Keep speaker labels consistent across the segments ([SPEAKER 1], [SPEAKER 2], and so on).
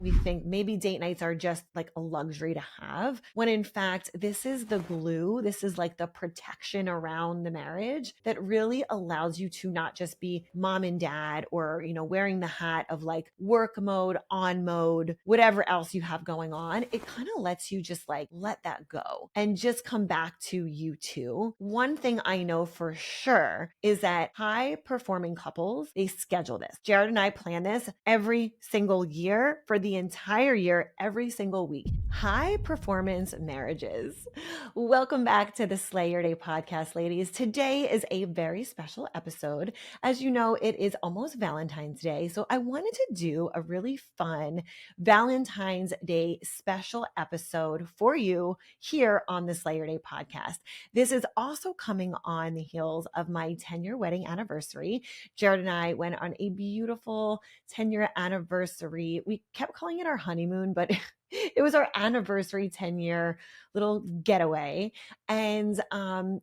[SPEAKER 1] we think maybe date nights are just like a luxury to have, when in fact, this is the glue. This is like the protection around the marriage that really allows you to not just be mom and dad or, wearing the hat of like work mode, on mode, whatever else you have going on. It kind of lets you just like let that go and just come back to you two. One thing I know for sure is that high performing couples, they schedule this. Jared and I plan this every single year for the entire year, every single week. High performance marriages. Welcome back to the Slay Your Day podcast, ladies. Today is a very special episode. As you know, it is almost Valentine's Day. So I wanted to do a really fun Valentine's Day special episode for you here on the Slay Your Day podcast. This is also coming on the heels of my 10-year wedding anniversary. Jared and I went on a beautiful 10-year anniversary. We kept calling it our honeymoon, but it was our anniversary 10-year little getaway. And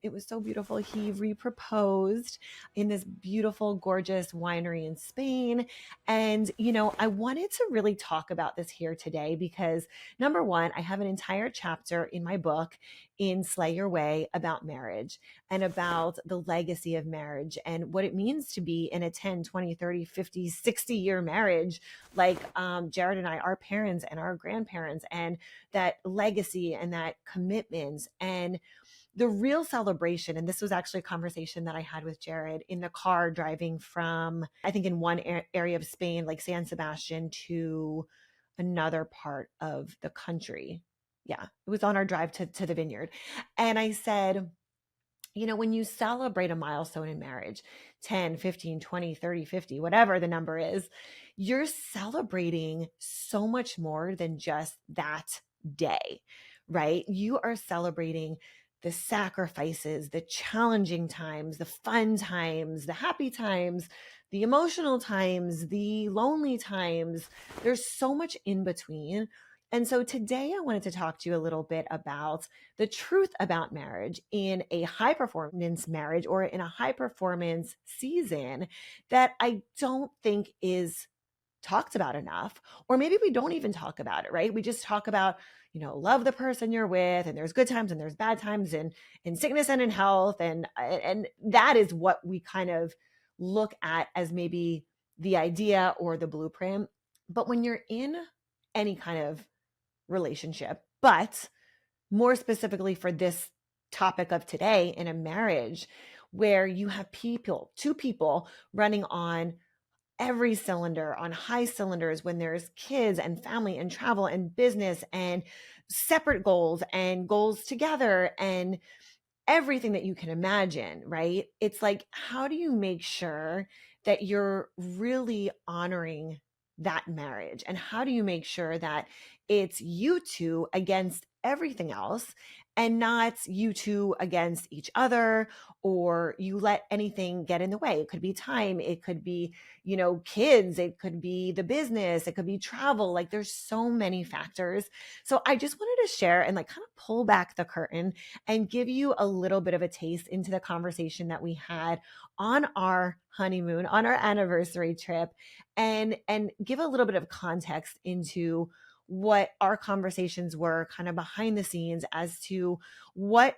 [SPEAKER 1] it was so beautiful. He re-proposed in this beautiful, gorgeous winery in Spain. And, I wanted to really talk about this here today because number one, I have an entire chapter in my book in Slay Your Way about marriage and about the legacy of marriage and what it means to be in a 10, 20, 30, 50, 60-year marriage like Jared and I, our parents and our grandparents, and that legacy and that commitment and the real celebration. And this was actually a conversation that I had with Jared in the car driving from, I think in one area of Spain, like San Sebastian, to another part of the country. Yeah, it was on our drive to the vineyard. And I said, when you celebrate a milestone in marriage, 10, 15, 20, 30, 50, whatever the number is, you're celebrating so much more than just that day, right? You are celebrating the sacrifices, the challenging times, the fun times, the happy times, the emotional times, the lonely times. There's so much in between. And so today I wanted to talk to you a little bit about the truth about marriage in a high performance marriage or in a high performance season that I don't think is talked about enough, or maybe we don't even talk about it, right? We just talk about, love the person you're with, and there's good times and there's bad times, and in sickness and in health. And that is what we kind of look at as maybe the idea or the blueprint. But when you're in any kind of relationship, but more specifically for this topic of today, in a marriage where you have two people running on every cylinder, on high cylinders, when there's kids and family and travel and business and separate goals and goals together and everything that you can imagine, right? It's like, how do you make sure that you're really honoring that marriage? And how do you make sure that it's you two against everything else and not you two against each other, or you let anything get in the way? It could be time, it could be, kids, it could be the business, it could be travel. Like there's so many factors. So I just wanted to share and like kind of pull back the curtain and give you a little bit of a taste into the conversation that we had on our honeymoon, on our anniversary trip, and give a little bit of context into what our conversations were kind of behind the scenes as to what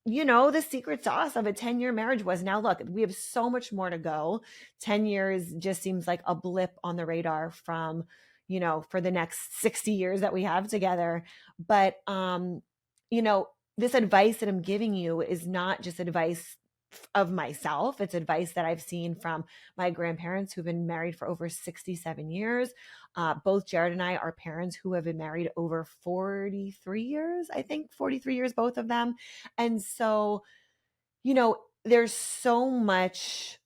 [SPEAKER 1] the secret sauce of a 10-year marriage was. Now, look, we have so much more to go. 10 years just seems like a blip on the radar from, for the next 60 years that we have together. But, this advice that I'm giving you is not just advice of myself. It's advice that I've seen from my grandparents who've been married for over 67 years. Both Jared and I are parents who have been married over 43 years, I think 43 years, both of them. And so, there's so much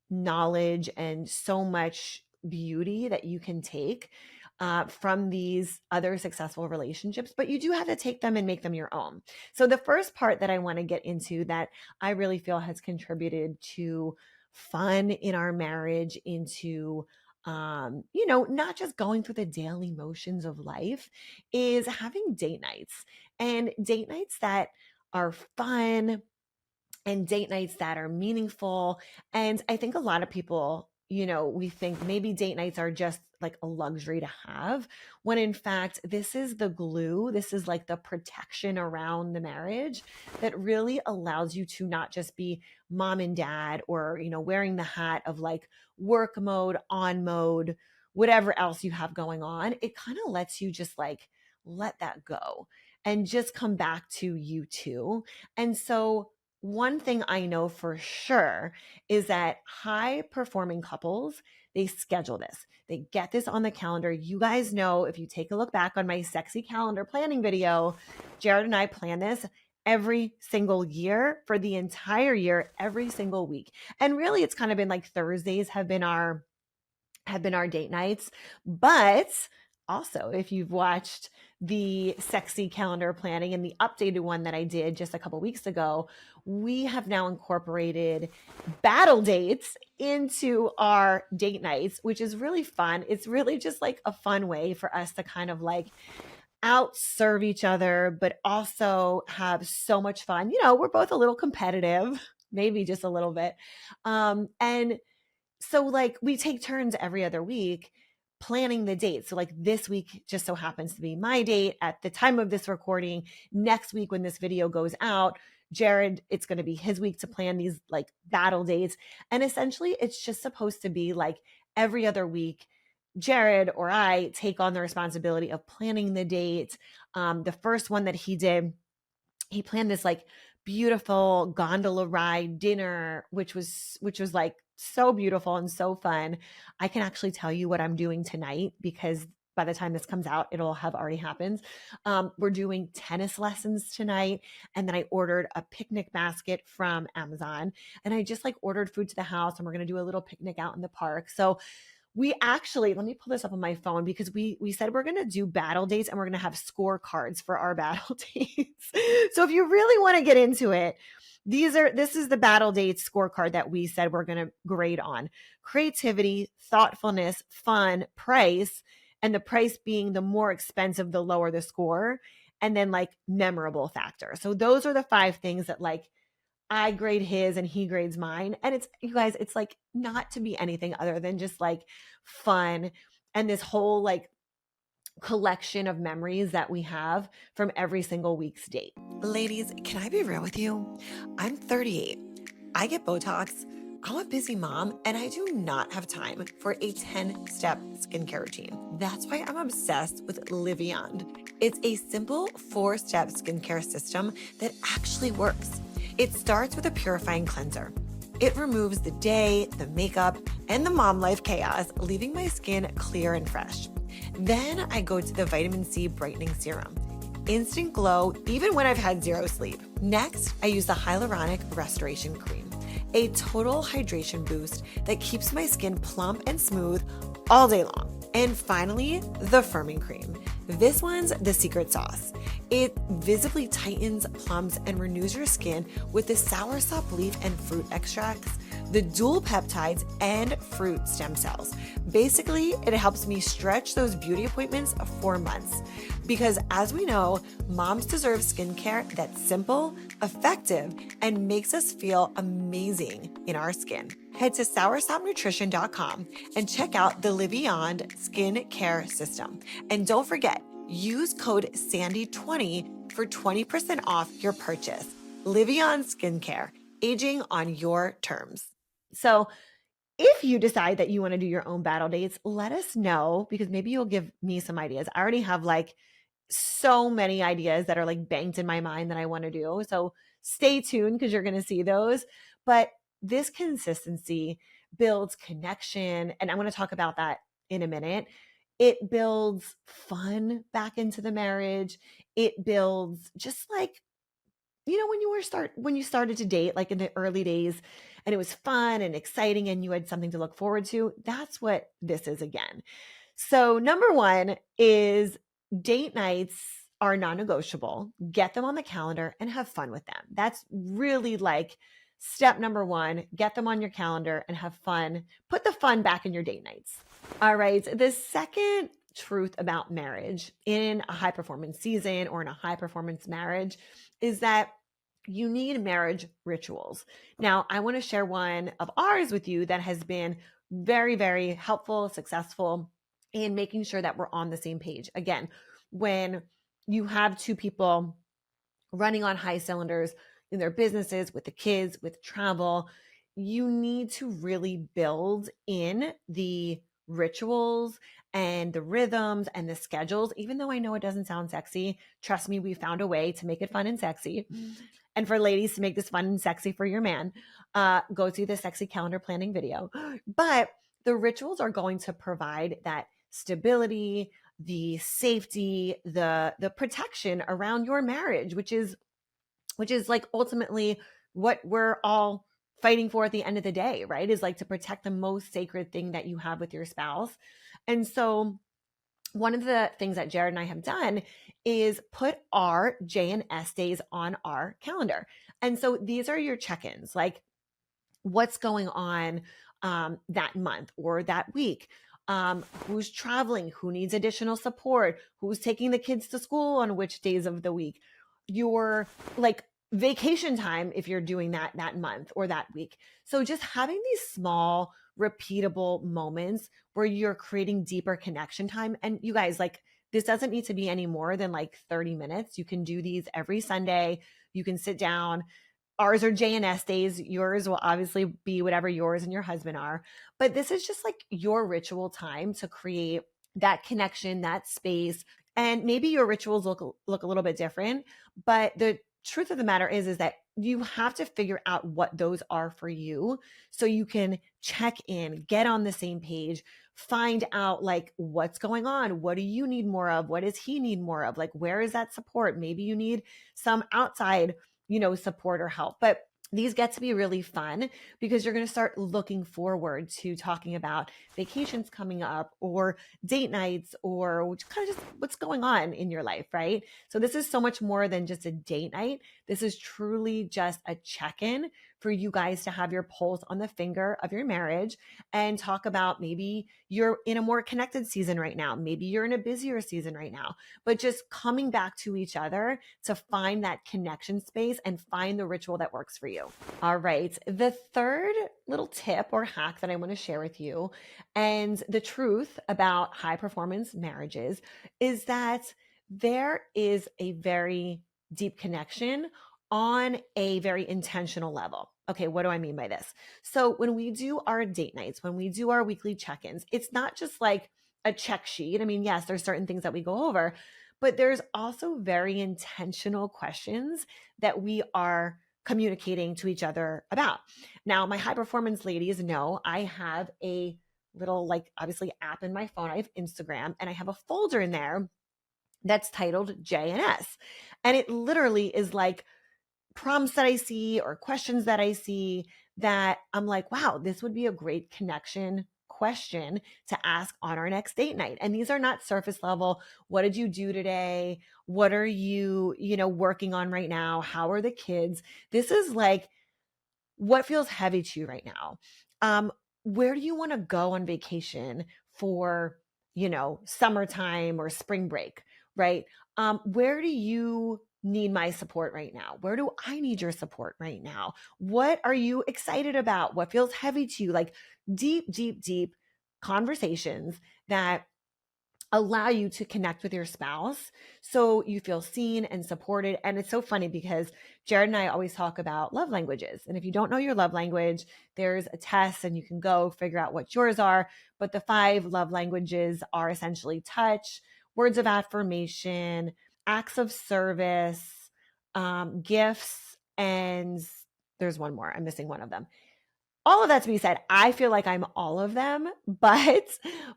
[SPEAKER 1] knowledge and so much beauty that you can take from these other successful relationships, but you do have to take them and make them your own. So the first part that I want to get into that I really feel has contributed to fun in our marriage, into not just going through the daily motions of life, is having date nights, and date nights that are fun and date nights that are meaningful. And I think a lot of people, we think maybe date nights are just like a luxury to have, when in fact, this is the glue. This is like the protection around the marriage that really allows you to not just be mom and dad, or, wearing the hat of like work mode, on mode, whatever else you have going on. It kind of lets you just like let that go and just come back to you two. And so, one thing I know for sure is that high performing couples, they schedule this. They get this on the calendar. You guys know, if you take a look back on my sexy calendar planning video, Jared and I plan this every single year for the entire year, every single week. And really, it's kind of been like Thursdays have been our date nights. But also, if you've watched the sexy calendar planning and the updated one that I did just a couple weeks ago, we have now incorporated battle dates into our date nights, which is really fun. It's really just like a fun way for us to kind of like outserve each other, but also have so much fun. We're both a little competitive, maybe just a little bit. And so like we take turns every other week planning the date. So like this week just so happens to be my date at the time of this recording. Next week, when this video goes out, Jared, it's going to be his week to plan these like battle dates. And essentially it's just supposed to be like every other week, Jared or I take on the responsibility of planning the date. The first one that he did, he planned this like beautiful gondola ride dinner, which was like so beautiful and so fun. I can actually tell you what I'm doing tonight, because by the time this comes out, it'll have already happened. We're doing tennis lessons tonight. And then I ordered a picnic basket from Amazon, and I just like ordered food to the house, and we're going to do a little picnic out in the park. So we actually, let me pull this up on my phone, because we said we're going to do battle dates, and we're going to have scorecards for our battle dates. So if you really want to get into it, this is the battle dates scorecard that we said we're going to grade on: creativity, thoughtfulness, fun, price, and the price being the more expensive, the lower the score, and then like memorable factor. So those are the 5 things that like I grade his and he grades mine. And it's, you guys, it's like not to be anything other than just like fun, and this whole like collection of memories that we have from every single week's date.
[SPEAKER 2] Ladies, can I be real with you? I'm 38. I get Botox. I'm a busy mom, and I do not have time for a 10-step skincare routine. That's why I'm obsessed with Livionde. It's a simple 4-step skincare system that actually works. It starts with a purifying cleanser. It removes the day, the makeup, and the mom life chaos, leaving my skin clear and fresh. Then I go to the vitamin C brightening serum. Instant glow even when I've had 0 sleep. Next, I use the hyaluronic restoration cream, a total hydration boost that keeps my skin plump and smooth all day long. And finally, the firming cream. This one's the secret sauce. It visibly tightens, plumps, and renews your skin with the soursop leaf and fruit extracts, the dual peptides, and fruit stem cells. Basically, it helps me stretch those beauty appointments for months. Because as we know, moms deserve skincare that's simple, effective, and makes us feel amazing in our skin. Head to soursopnutrition.com and check out the Livionde Skin Care System. And don't forget, use code SANDY20 for 20% off your purchase. Livionde Skincare, aging on your terms.
[SPEAKER 1] So if you decide that you want to do your own battle dates, let us know, because maybe you'll give me some ideas. I already have like so many ideas that are like banked in my mind that I want to do. So stay tuned, because you're going to see those. But this consistency builds connection, and I'm going to talk about that in a minute. It builds fun back into the marriage. It builds just like, when you started to date, like in the early days, and it was fun and exciting and you had something to look forward to. That's what this is again. So number 1 is date nights are non-negotiable. Get them on the calendar and have fun with them. That's really like step number 1. Get them on your calendar and have fun. Put the fun back in your date nights. All right. The second truth about marriage in a high performance season or in a high performance marriage is that you need marriage rituals. Now, I want to share one of ours with you that has been very, very helpful, successful in making sure that we're on the same page. Again, when you have two people running on high cylinders in their businesses, with the kids, with travel, you need to really build in the rituals and the rhythms and the schedules. Even though I know it doesn't sound sexy, trust me, we found a way to make it fun and sexy. And for ladies to make this fun and sexy for your man, go see the sexy calendar planning video. But the rituals are going to provide that stability, the safety, the protection around your marriage, which is like ultimately what we're all fighting for at the end of the day, right? Is like to protect the most sacred thing that you have with your spouse. And so one of the things that Jared and I have done is put our J and S days on our calendar. And so these are your check-ins, like what's going on that month or that week. Who's traveling, who needs additional support, who's taking the kids to school on which days of the week, your like vacation time if you're doing that month or that week. So just having these small repeatable moments where you're creating deeper connection time. And you guys, like, this doesn't need to be any more than like 30 minutes. You can do these every Sunday. You can sit down. Ours are J&S days. Yours will obviously be whatever yours and your husband are. But this is just like your ritual time to create that connection, that space. And maybe your rituals look a little bit different, but the truth of the matter is that you have to figure out what those are for you so you can check in, get on the same page, find out like what's going on. What do you need more of? What does he need more of? Like, where is that support? Maybe you need some outside, support or help. But these get to be really fun because you're going to start looking forward to talking about vacations coming up or date nights or kind of just what's going on in your life, right? So this is so much more than just a date night. This is truly just a check-in for you guys to have your pulse on the finger of your marriage and talk about maybe you're in a more connected season right now. Maybe you're in a busier season right now, but just coming back to each other to find that connection space and find the ritual that works for you. All right. The third little tip or hack that I want to share with you, and the truth about high performance marriages, is that there is a very deep connection on a very intentional level. Okay, what do I mean by this? So when we do our date nights, when we do our weekly check-ins, it's not just like a check sheet. I mean, yes, there's certain things that we go over, but there's also very intentional questions that we are communicating to each other about. Now, my high performance ladies know I have a little, like, obviously app in my phone. I have Instagram and I have a folder in there that's titled J and S. And it literally is like prompts that I see or questions that I see that I'm like, wow, this would be a great connection question to ask on our next date night. And these are not surface level. What did you do today? What are you, working on right now? How are the kids? This is like, what feels heavy to you right now? Where do you want to go on vacation for, summertime or spring break, right? Where do you need my support right now? Where do I need your support right now? What are you excited about? What feels heavy to you? Like deep, deep, deep conversations that allow you to connect with your spouse so you feel seen and supported. And it's so funny because Jared and I always talk about love languages. And if you don't know your love language, there's a test and you can go figure out what yours are. But the 5 love languages are essentially touch, words of affirmation, acts of service, gifts, and there's one more. I'm missing one of them. All of that to be said, I feel like I'm all of them, but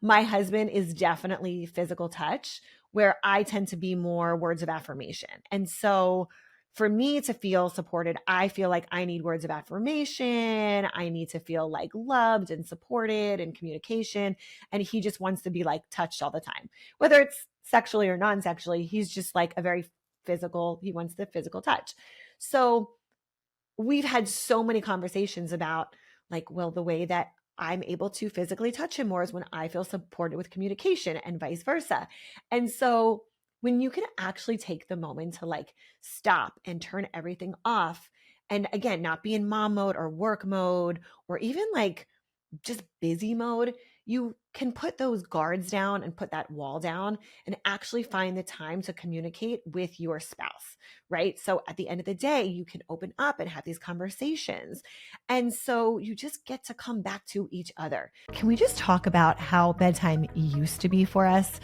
[SPEAKER 1] my husband is definitely physical touch, where I tend to be more words of affirmation. And so for me to feel supported, I feel like I need words of affirmation. I need to feel like loved and supported and communication. And he just wants to be like touched all the time, whether it's sexually or non-sexually. He's just like a very physical, he wants the physical touch. So we've had so many conversations about like, well, the way that I'm able to physically touch him more is when I feel supported with communication and vice versa. And so when you can actually take the moment to like stop and turn everything off, and again, not be in mom mode or work mode, or even like just busy mode, you can put those guards down and put that wall down and actually find the time to communicate with your spouse, right? So at the end of the day, you can open up and have these conversations. And so you just get to come back to each other. Can we just talk about how bedtime used to be for us?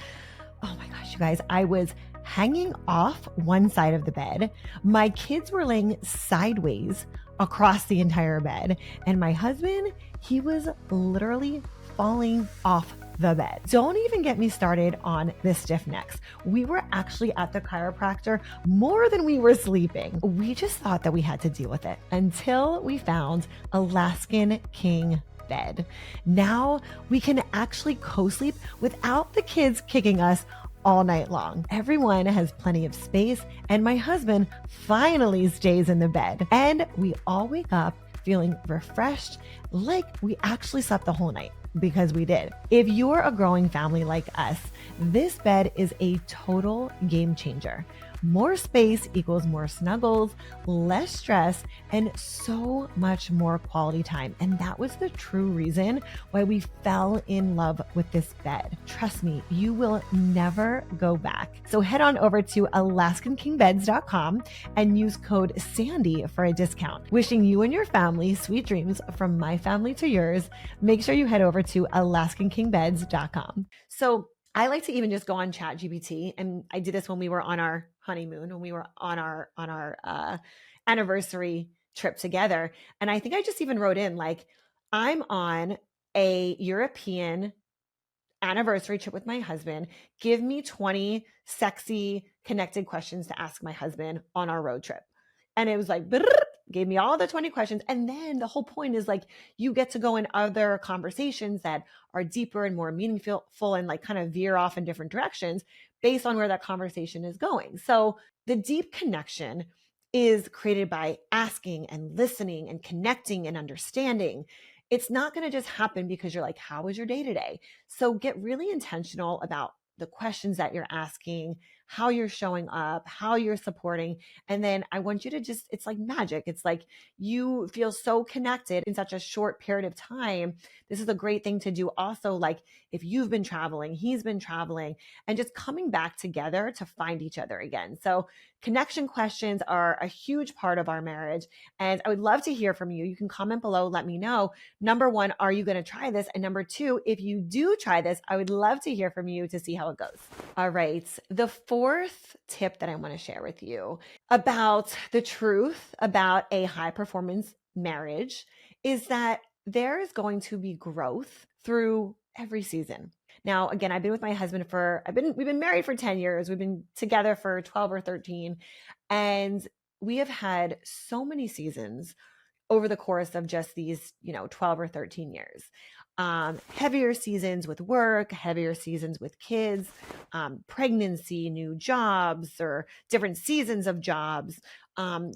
[SPEAKER 1] Oh my gosh, you guys, I was hanging off one side of the bed. My kids were laying sideways across the entire bed. And my husband, he was literally falling off the bed. Don't even get me started on the stiff necks. We were actually at the chiropractor more than we were sleeping. We just thought that we had to deal with it until we found Alaskan King bed. Now we can actually co-sleep without the kids kicking us all night long. Everyone has plenty of space, and my husband finally stays in the bed. And we all wake up feeling refreshed, like we actually slept the whole night, because we did. If you're a growing family like us, this bed is a total game changer. More space equals more snuggles, less stress, and so much more quality time. And that was the true reason why we fell in love with this bed. Trust me, you will never go back. So head on over to AlaskanKingBeds.com and use code SANDY for a discount. Wishing you and your family sweet dreams from my family to yours. Make sure you head over to AlaskanKingBeds.com. So I like to even just go on ChatGPT, and I did this when we were on our honeymoon, when we were on our anniversary trip together. And I think I just even wrote in like, I'm on a European anniversary trip with my husband. Give me 20 sexy connected questions to ask my husband on our road trip. And it was like, gave me all the 20 questions. And then the whole point is like, you get to go in other conversations that are deeper and more meaningful and like kind of veer off in different directions based on where that conversation is going. So the deep connection is created by asking and listening and connecting and understanding. It's not going to just happen because you're like, how was your day today? So get really intentional about the questions that you're asking, how you're showing up, how you're supporting. And then I want you to just, it's like magic. It's like you feel so connected in such a short period of time. This is a great thing to do also. Like if you've been traveling, he's been traveling, and just coming back together to find each other again. So connection questions are a huge part of our marriage. And I would love to hear from you. You can comment below, let me know. Number one, are you going to try this? And number two, if you do try this, I would love to hear from you to see how it goes. All right. The fourth tip that I want to share with you about the truth about a high performance marriage is that there is going to be growth through every season. Now, again, I've been with my husband we've been married for 10 years. We've been together for 12 or 13. And we have had so many seasons over the course of just these, 12 or 13 years. Heavier seasons with work, heavier seasons with kids, pregnancy, new jobs, or different seasons of jobs,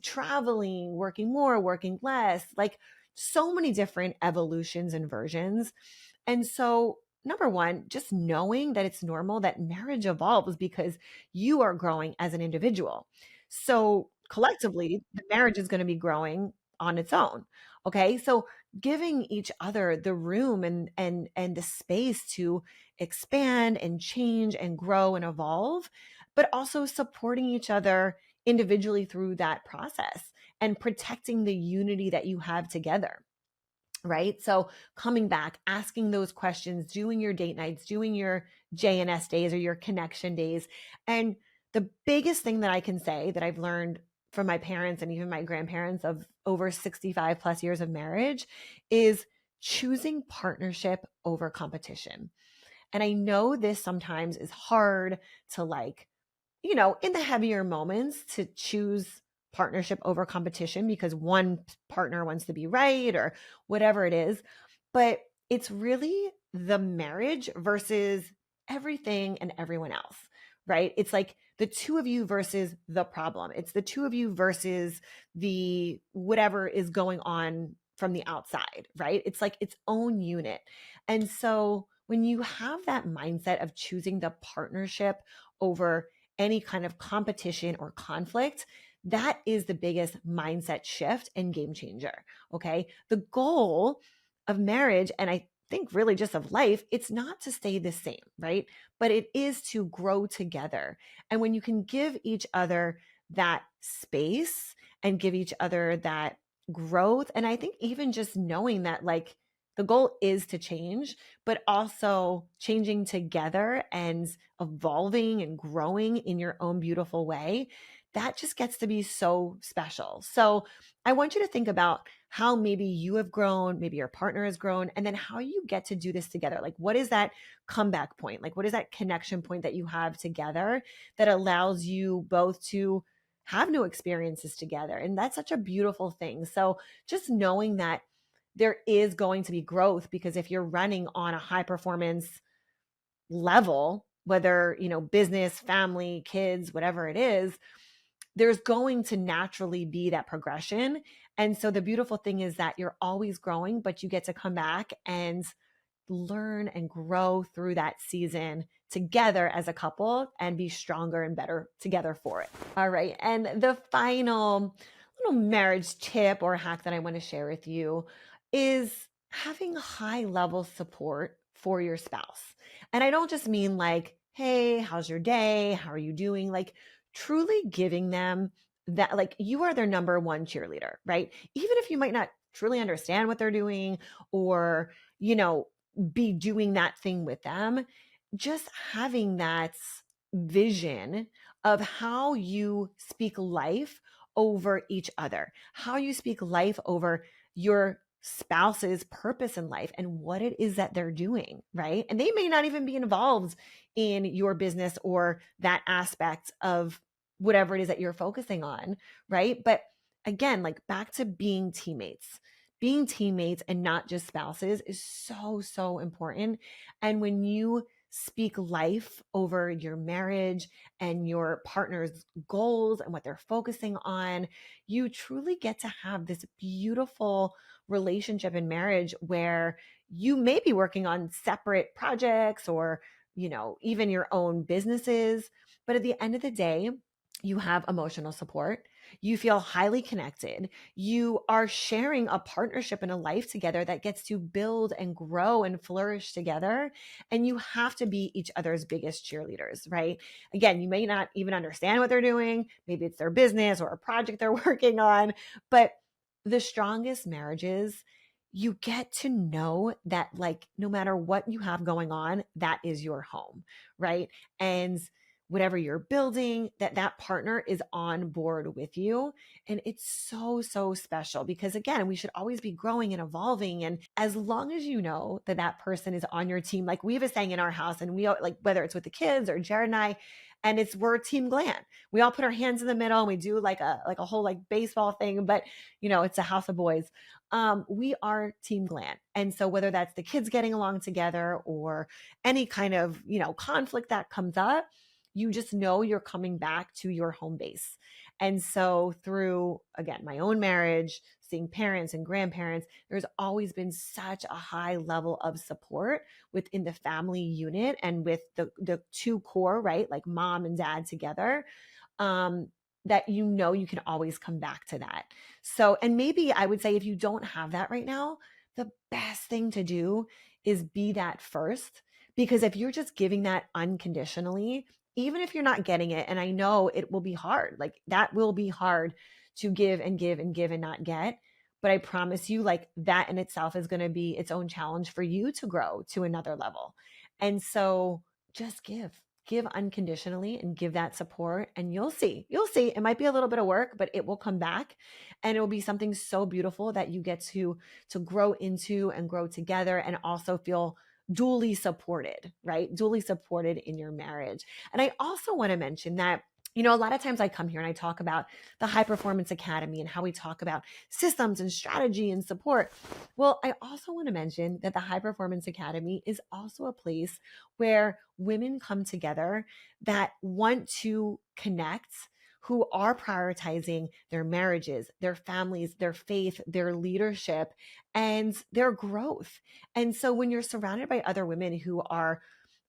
[SPEAKER 1] traveling, working more, working less, like so many different evolutions and versions. And so, number one, just knowing that it's normal that marriage evolves because you are growing as an individual. So, collectively, the marriage is going to be growing on its own. Okay. So, giving each other the room and the space to expand and change and grow and evolve, but also supporting each other individually through that process and protecting the unity that you have together. Right. So coming back, asking those questions, doing your date nights, doing your JNS days or your connection days. And the biggest thing that I can say that I've learned from my parents and even my grandparents of over 65 plus years of marriage is choosing partnership over competition. And I know this sometimes is hard to like, in the heavier moments to choose partnership over competition because one partner wants to be right or whatever it is. But it's really the marriage versus everything and everyone else, right? It's like the two of you versus the problem. It's the two of you versus the whatever is going on from the outside, right? It's like its own unit. And so when you have that mindset of choosing the partnership over any kind of competition or conflict, that is the biggest mindset shift and game changer. Okay. The goal of marriage, and I think really just of life, it's not to stay the same, right? But it is to grow together. And when you can give each other that space and give each other that growth, and I think even just knowing that, like, the goal is to change, but also changing together and evolving and growing in your own beautiful way, that just gets to be so special. So I want you to think about how maybe you have grown, maybe your partner has grown, and then how you get to do this together. Like, what is that comeback point? Like, what is that connection point that you have together that allows you both to have new experiences together? And that's such a beautiful thing. So, just knowing that there is going to be growth, because if you're running on a high performance level, whether, business, family, kids, whatever it is, there's going to naturally be that progression. And so the beautiful thing is that you're always growing, but you get to come back and learn and grow through that season together as a couple and be stronger and better together for it. All right. And the final little marriage tip or hack that I want to share with you is having high level support for your spouse. And I don't just mean like, hey, how's your day? How are you doing? Like, truly giving them that, like, you are their number one cheerleader, right? Even if you might not truly understand what they're doing, or, you know, be doing that thing with them, just having that vision of how you speak life over each other, how you speak life over your spouse's purpose in life and what it is that they're doing, right? And they may not even be involved in your business or that aspect of whatever it is that you're focusing on, right? But again, like, back to being teammates and not just spouses is so, so important. And when you speak life over your marriage and your partner's goals and what they're focusing on, you truly get to have this beautiful relationship in marriage where you may be working on separate projects or, even your own businesses. But at the end of the day, you have emotional support. You feel highly connected. You are sharing a partnership and a life together that gets to build and grow and flourish together. And you have to be each other's biggest cheerleaders, right? Again, you may not even understand what they're doing. Maybe it's their business or a project they're working on. But the strongest marriages, you get to know that, like, no matter what you have going on, that is your home, right? And whatever you're building, that partner is on board with you. And it's so, so special, because again, we should always be growing and evolving. And as long as you know that that person is on your team, like we have a saying in our house, and we all, like, whether it's with the kids or Jared and I, and it's, we're team glam. We all put our hands in the middle and we do like a whole like baseball thing, but it's a house of boys. We are team glam. And so whether that's the kids getting along together or any kind of, conflict that comes up, you just know you're coming back to your home base. And so through, again, my own marriage, seeing parents and grandparents, there's always been such a high level of support within the family unit and with the two core, right? Like mom and dad together. That you can always come back to that. So, and maybe I would say if you don't have that right now, the best thing to do is be that first. Because if you're just giving that unconditionally, even if you're not getting it, and I know it will be hard, like that will be hard to give and give and give and not get. But I promise you, like, that in itself is going to be its own challenge for you to grow to another level. And so just give unconditionally and give that support, and you'll see it might be a little bit of work, but it will come back, and it will be something so beautiful that you get to grow into and grow together, and also feel duly supported, right? Duly supported in your marriage. And I also want to mention that, a lot of times I come here and I talk about the High Performance Academy and how we talk about systems and strategy and support. Well, I also want to mention that the High Performance Academy is also a place where women come together that want to connect, who are prioritizing their marriages, their families, their faith, their leadership, and their growth. And so when you're surrounded by other women who are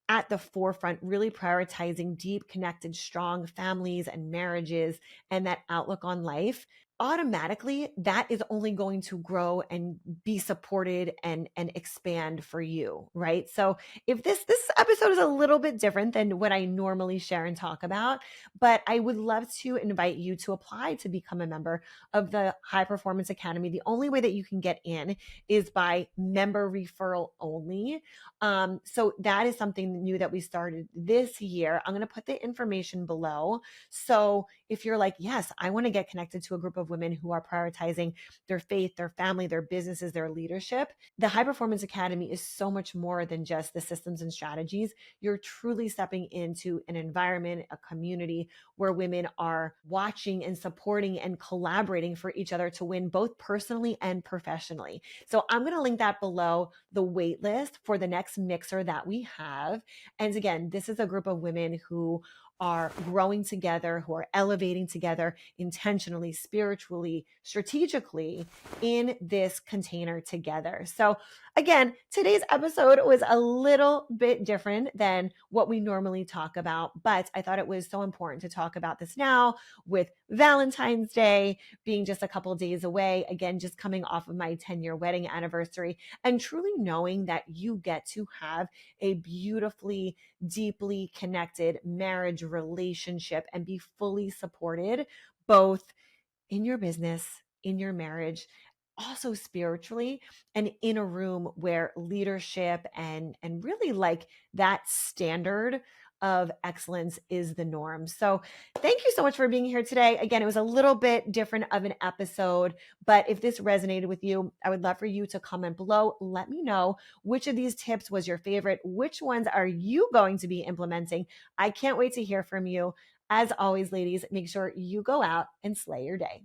[SPEAKER 1] at the forefront, really prioritizing deep, connected, strong families and marriages and that outlook on life, automatically that is only going to grow and be supported and expand for you, right? So if this episode is a little bit different than what I normally share and talk about, but I would love to invite you to apply to become a member of the High Performance Academy. The only way that you can get in is by member referral only. So that is something new that we started this year. I'm going to put the information below. So if you're like, yes, I want to get connected to a group of women who are prioritizing their faith, their family, their businesses, their leadership, the High Performance Academy is so much more than just the systems and strategies. You're truly stepping into an environment, a community where women are watching and supporting and collaborating for each other to win both personally and professionally. So I'm going to link that below, the wait list for the next mixer that we have. And again, this is a group of women who are growing together, who are elevating together intentionally, spiritually, strategically in this container together. So again, today's episode was a little bit different than what we normally talk about, but I thought it was so important to talk about this now with Valentine's Day being just a couple of days away. Again, just coming off of my 10-year wedding anniversary, and truly knowing that you get to have a beautifully, deeply connected marriage relationship and be fully supported both in your business, in your marriage, also spiritually, and in a room where leadership and really like that standard of excellence is the norm. So thank you so much for being here today. Again, it was a little bit different of an episode, but if this resonated with you, I would love for you to comment below. Let me know which of these tips was your favorite. Which ones are you going to be implementing? I can't wait to hear from you. As always, ladies, make sure you go out and slay your day.